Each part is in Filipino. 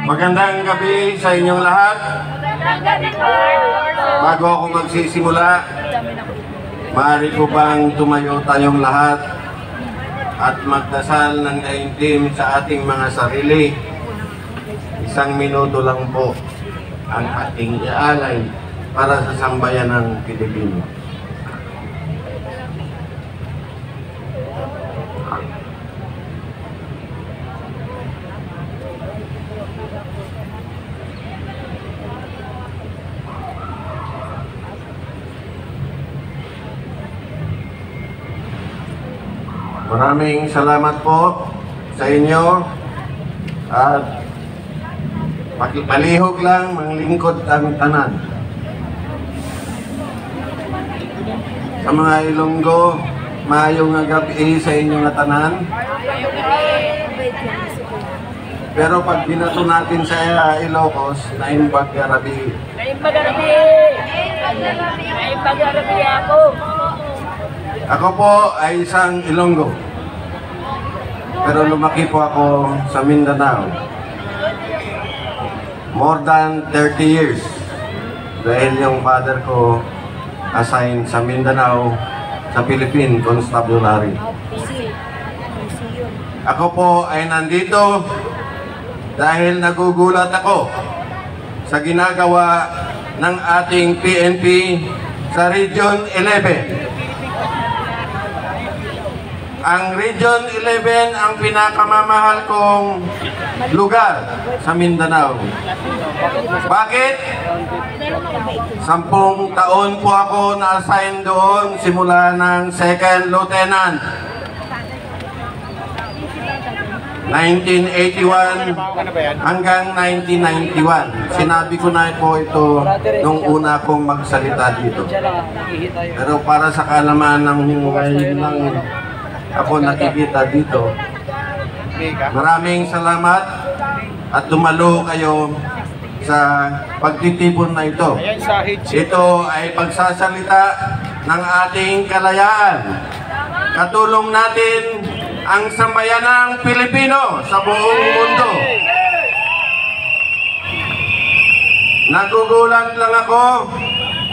Magandang gabi sa inyong lahat. Bago ako magsisimula, maaari ko bang tumayo tayong lahat at magdasal ng daigdim sa ating mga sarili. 1 minuto lang po ang ating ialay para sa sambayan ng Pilipino. Maraming salamat po sa inyo at pakipalihog lang manglingkod ang tanan. Sa mga Ilonggo, maayong nga gabi sa inyo nga tanan. Pero pag binato natin sa Ilocos, naimbag garabi. Naimbag-arabi ako. Ako po ay isang Ilonggo. Pero lumaki po ako sa Mindanao. More than 30 years. Dahil yung father ko assigned sa Mindanao sa Philippine Constabulary. Ako po ay nandito dahil nagugulat ako sa ginagawa ng ating PNP sa Region 11. Ang Region 11 ang pinakamamahal kong lugar sa Mindanao. Bakit? 10 taon po ako na-assign doon simula ng Second Lieutenant. 1981 hanggang 1991. Sinabi ko na po ito nung una akong magsalita dito. Pero para sa kalaman ng ngayon lang ako nakikita dito. Maraming salamat at dumalo kayo sa pagtitipon na ito. Ito ay pagsasalita ng ating kalayaan. Katulong natin ang sambayanang Pilipino sa buong mundo. Nagugulat lang ako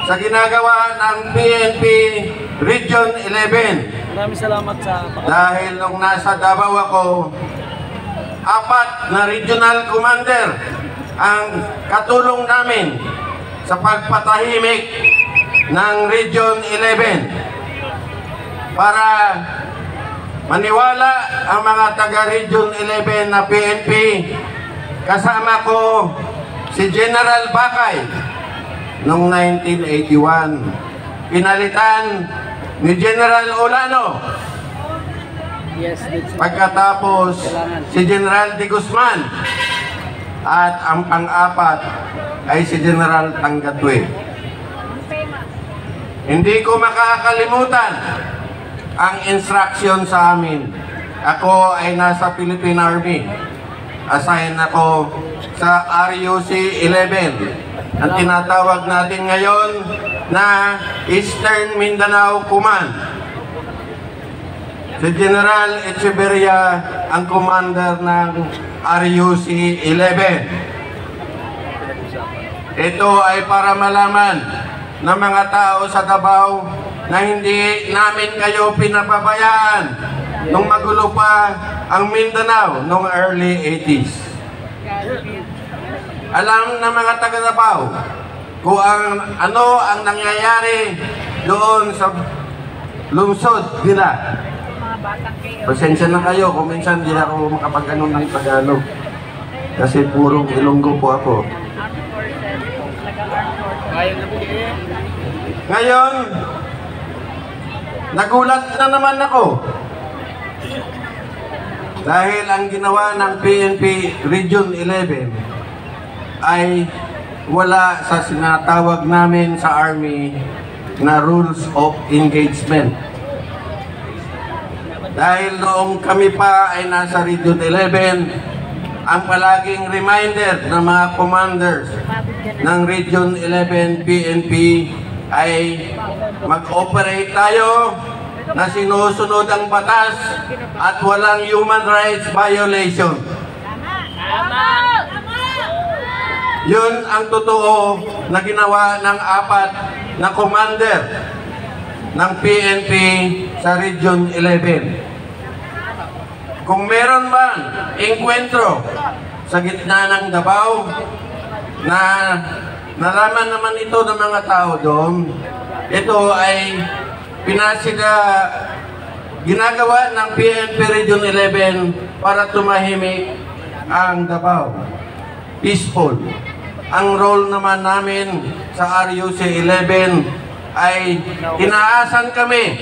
sa ginagawa ng PNP Region 11. Maraming salamat sa Dahil nung nasa Davao ako, 4 na regional commander ang katulong namin sa pagpatahimik ng Region 11 para maniwala ang mga taga-Region 11 na PNP. Kasama ko si General Bakay noong 1981. Pinalitan ni General Olano. yes, Pagkatapos si General De Guzman. At ang pang-4 ay si General Tangatwe. Hindi ko makakalimutan ang instruction sa amin. Ako ay nasa Philippine Army. Assign ako sa RUC 11. Ang tinatawag natin ngayon na Eastern Mindanao Command. Si General Echeverria ang commander ng RUC 11. Ito ay para malaman ng mga tao sa Davao na hindi namin kayo pinapabayaan nung magulo pa ang Mindanao noong early 80s. Alam ng mga taga-Davao kung ano ang nangyayari doon sa lungsod nila. Pasensya na kayo kung minsan hindi ako makapag-anon ng Tagalog. Kasi purong Ilonggo po ako. Ngayon, nagulat na naman ako. Dahil ang ginawa ng PNP Region 11 ay wala sa sinatawag namin sa Army na rules of engagement. Dahil noong kami pa ay nasa Region 11, ang palaging reminder ng mga commanders ng Region 11 PNP ay mag-operate tayo na sinusunod ang batas at walang human rights violation. Yun ang totoo na ginawa ng 4 na commander ng PNP sa Region 11. Kung meron man engkwentro sa gitna ng Davao na nalaman naman ito ng mga tao doon, ito ay ginagawa ng PNP Region 11 para tumahimik ang Davao. Peaceful. Ang role naman namin sa RUC 11 ay inaasan kami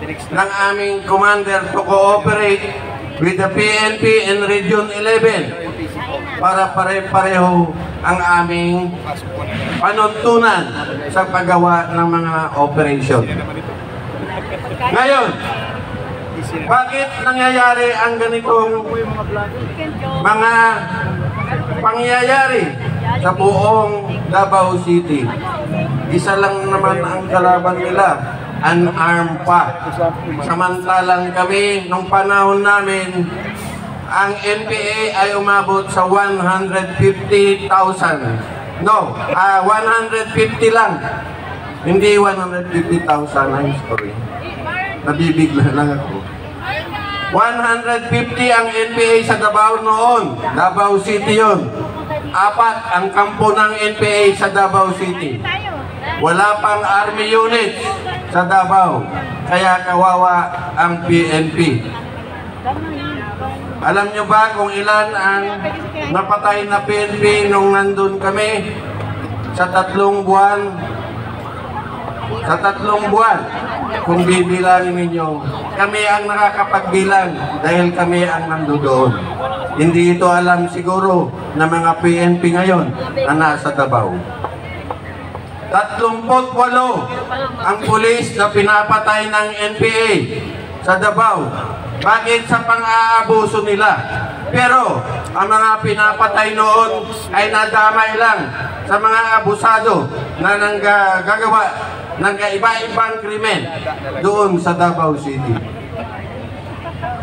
ng aming commander to cooperate with the PNP in Region 11 para pare-pareho ang aming panuntunan sa paggawa ng mga operation. Ngayon, bakit nangyayari ang ganitong mga pangyayari sa buong Davao City? Isa lang naman ang kalaban nila, unarmed pa. Samantalang kami, nung panahon namin, ang NPA ay umabot sa 150,000. No, 150 lang. Hindi 150,000 ang story. Nabibigla lang ako. 150 ang NPA sa Davao noon. Davao City yun. 4 ang kampo ng NPA sa Davao City. Wala pang army unit sa Davao. Kaya kawawa ang PNP. Alam nyo ba kung ilan ang napatay na PNP nung nandun kami? Sa 3 buwan. Sa 3 buwan. Kung bibilangin ninyo, kami ang nakakapagbilang dahil kami ang nandoon. Hindi ito alam siguro ng mga PNP ngayon na nasa Davao. 38 ang pulis na pinapatay ng NPA sa Davao. Bakit? Sa pang-aabuso nila. Pero ang mga pinapatay noon ay nadamay lang sa mga abusado na gagawa ng iba-ibang krimen doon sa Davao City.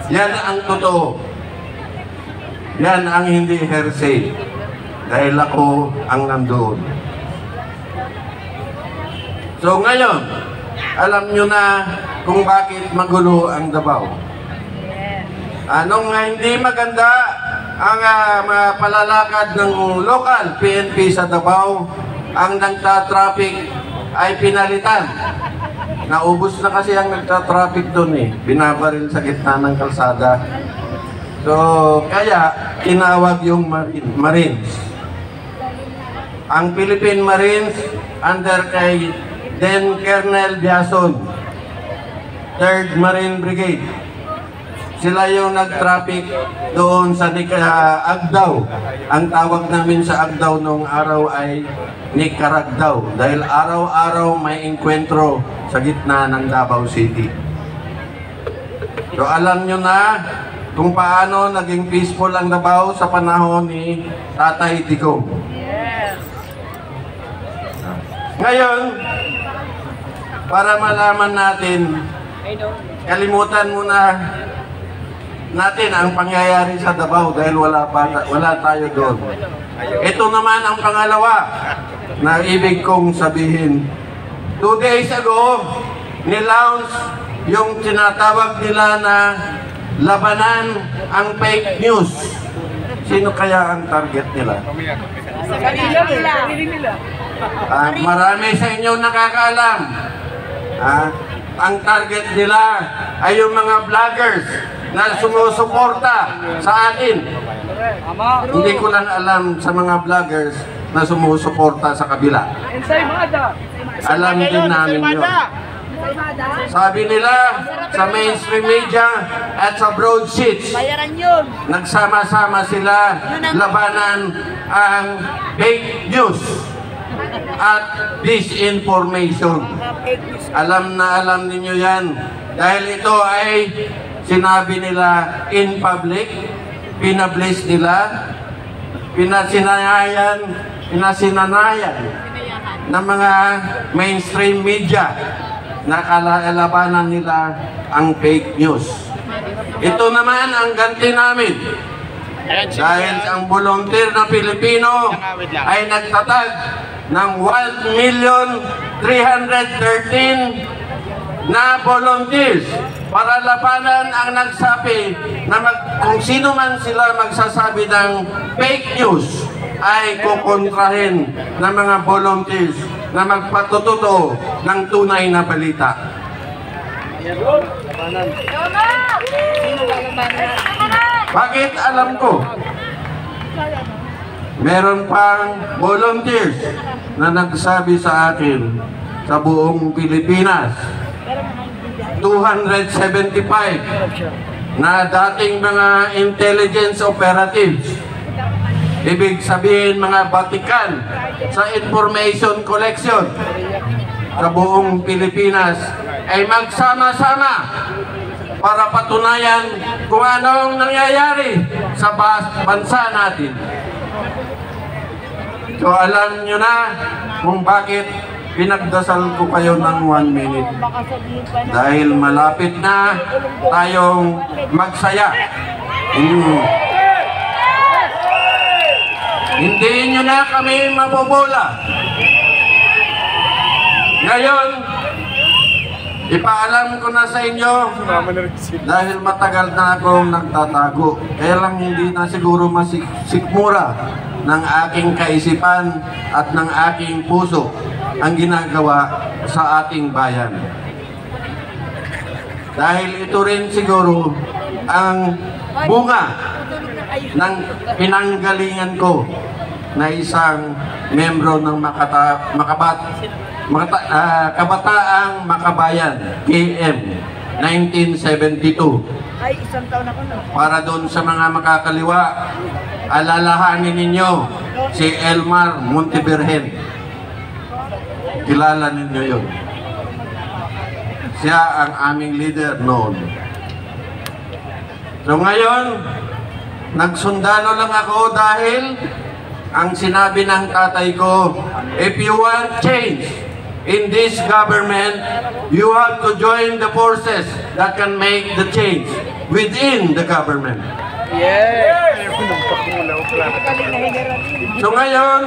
Yan ang totoo. Yan ang hindi hearsay. Dahil ako ang nandoon. So ngayon, alam nyo na kung bakit magulo ang Davao. Anong hindi maganda ang palalakad ng local PNP sa Davao, ang nagta-traffic ay pinalitan. Naubos na kasi ang nagta-traffic doon eh. Binabaril sa gitna ng kalsada. So, kaya tinawag yung Marines. Ang Philippine Marines under kay then Colonel Biason, 3rd Marine Brigade. Sila yung nag-traffic doon sa Agdao. Ang tawag namin sa Agdao noong araw ay Nicaragdao dahil araw-araw may enkwentro sa gitna ng Davao City. So alam nyo na kung paano naging peaceful ang Davao sa panahon ni Tatay Digong. Ngayon, para malaman natin, kalimutan muna natin ang pangyayari sa Davao dahil wala tayo doon. Ito naman ang pangalawa na ibig kong sabihin. 2 days ago, nilaunch yung tinatawag nila na labanan ang fake news. Sino kaya ang target nila? Sarili nila. Marami sa inyo nakakaalam. Ang target nila ay yung mga vloggers na sumusuporta sa akin. Hindi ko lang alam sa mga vloggers na sumusuporta sa kabila. Alam din namin yun. Sabi nila sa mainstream media at sa broadsheets, nagsama-sama sila labanan ang fake news at disinformation. Alam na alam ninyo yan dahil ito ay sinabi nila in public, pinablish nila, pinasinanayan ng mga mainstream media na kalabanan nila ang fake news. Ito naman ang ganti namin. Dahil ang volunteer na Pilipino ay nagtatag ng 1,313,000 na volunteers para labanan ang nagsabi na kung sino man sila magsasabi ng fake news ay kukontrahin ng mga volunteers na magpatututo ng tunay na balita. Bakit alam ko? Meron pang volunteers na nagsabi sa akin sa buong Pilipinas, 275 na dating mga intelligence operatives. Ibig sabihin mga batikan sa information collection sa buong Pilipinas ay magsama-sama para patunayan kung anong nangyayari sa bansa natin. So alam nyo na kung bakit pinagdasal ko kayo ng 1 minute. Dahil malapit na tayong magsaya. Hindi nyo na kami mabobola. Ngayon, ipaalam ko na sa inyo dahil matagal na akong nagtatago. Kaya lang hindi na siguro masikmura ng aking kaisipan at ng aking puso ang ginagawa sa ating bayan. Dahil ito rin siguro ang bunga ng pinanggalingan ko na isang membro ng Kabataang Makabayan, KM, 1972. Ay, isang taon ako na. Para doon sa mga makakaliwa, alalahanin ninyo si Elmar Monteviergen. Kilala ninyo yun. Siya ang aming leader noon. So ngayon, nagsundalo lang ako dahil ang sinabi ng tatay ko, if you want change in this government, you have to join the forces that can make the change within the government. So ngayon,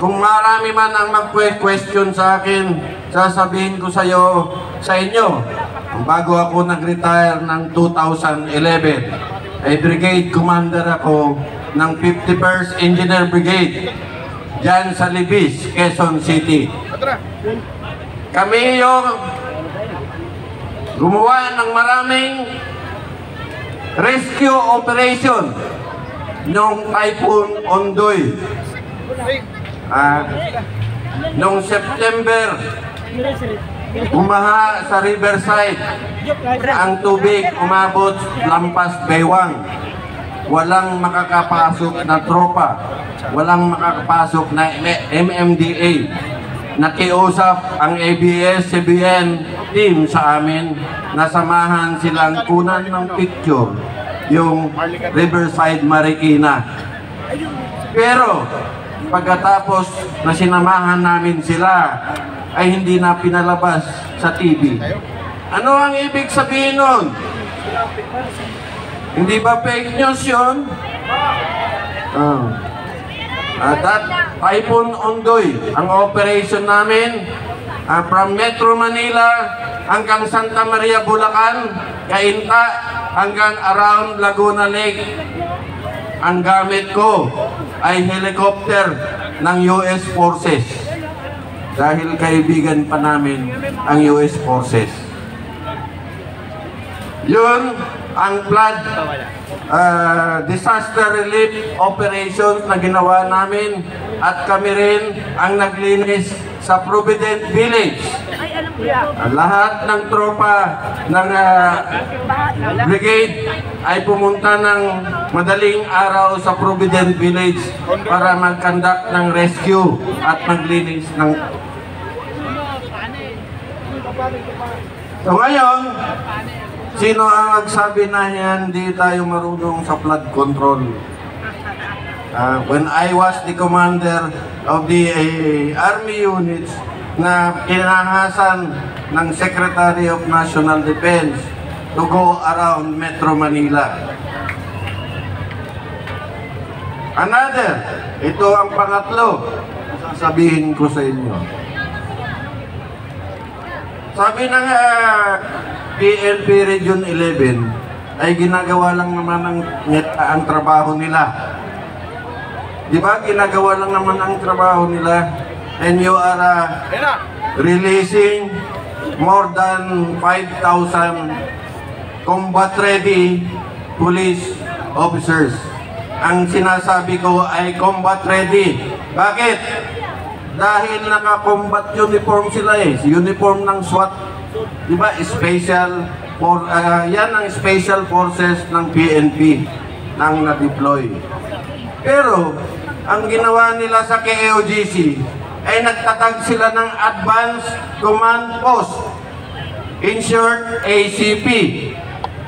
kung marami man ang mag-question sa akin, sasabihin ko sa inyo, bago ako nag-retire ng 2011, ay brigade commander ako ng 51st Engineer Brigade dyan sa Libis, Quezon City. Kami yung gumawa ng maraming rescue operation nung Typhoon Ondoy. Nung September, umaha sa Riverside. Ang tubig umabot lampas baywang. Walang makakapasok na tropa. Walang makakapasok na MMDA. Nakiusap ang ABS-CBN team sa amin na samahan silang kunan ng picture yung Riverside Marikina. Pero pagkatapos na sinamahan namin sila ay hindi na pinalabas sa TV. Ano ang ibig sabihin nun? Hindi ba fake news yun? That Typhoon Ondoy, ang operation namin from Metro Manila hanggang Santa Maria, Bulacan, Cainta, hanggang around Laguna Lake. Ang gamit ko ay helicopter ng US Forces. Dahil kaibigan pa namin ang US Forces. Yun ang flood disaster relief operations na ginawa namin at kami rin ang naglinis sa Provident Village. Lahat ng tropa ng brigade ay pumunta ng madaling araw sa Provident Village para mag-conduct ng rescue at maglinis ng... So ngayon, sino ang nagsabi na hindi tayo marunong sa flood control? When I was the commander of the army units na kinahasan ng Secretary of National Defense to go around Metro Manila. Another, ito ang pangatlo, sasabihin ko sa inyo. Sabi ng PNP Region 11, ay ginagawa lang naman ang trabaho nila. Di ba? Ginagawa lang naman ang trabaho nila. And you are releasing more than 5,000 combat-ready police officers. Ang sinasabi ko ay combat-ready. Bakit? Dahil naka-combat uniform sila eh. Uniform ng SWAT. Di ba? Yan ang special forces ng PNP nang na-deploy. Pero, ang ginawa nila sa KAOGC ay nagtatag sila ng Advanced Command Post. In short, ACP.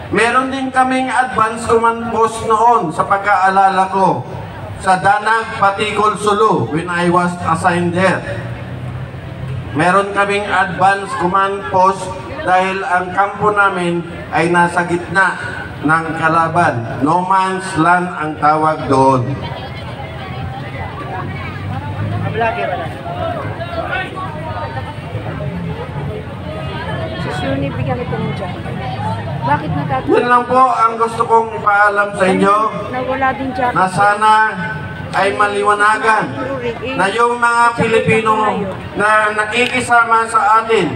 Meron din kaming Advanced Command Post noon sa pagkaalala ko sa Danag, Patikol, Sulu when I was assigned there. Meron kaming Advanced Command Post dahil ang kampo namin ay nasa gitna ng kalaban. No man's land ang tawag doon. Susunod, bigyan kita ng jacket. Bakit natatawa? Yun lang po ang gusto kong ipaalam sa inyo Nawala din jacket. na sana ay maliwanagan na yung mga Pilipino na nakikisama sa atin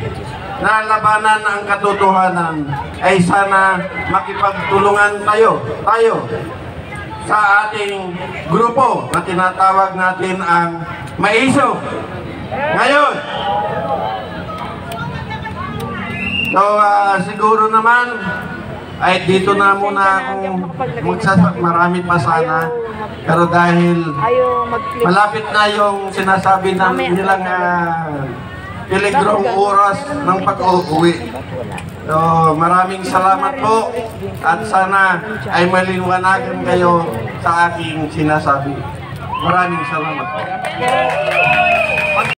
na labanan ang katotohanan ay sana makipagtulungan tayo sa ating grupo na tinatawag natin ang Maiso. Ngayon, so siguro naman ay dito na muna akong marami pa sana, pero dahil malapit na yung sinasabi nilang peligrong oras ng pag-uwi. So, maraming salamat po at sana ay maliwanagan kayo sa aking sinasabi. Maraming salamat po.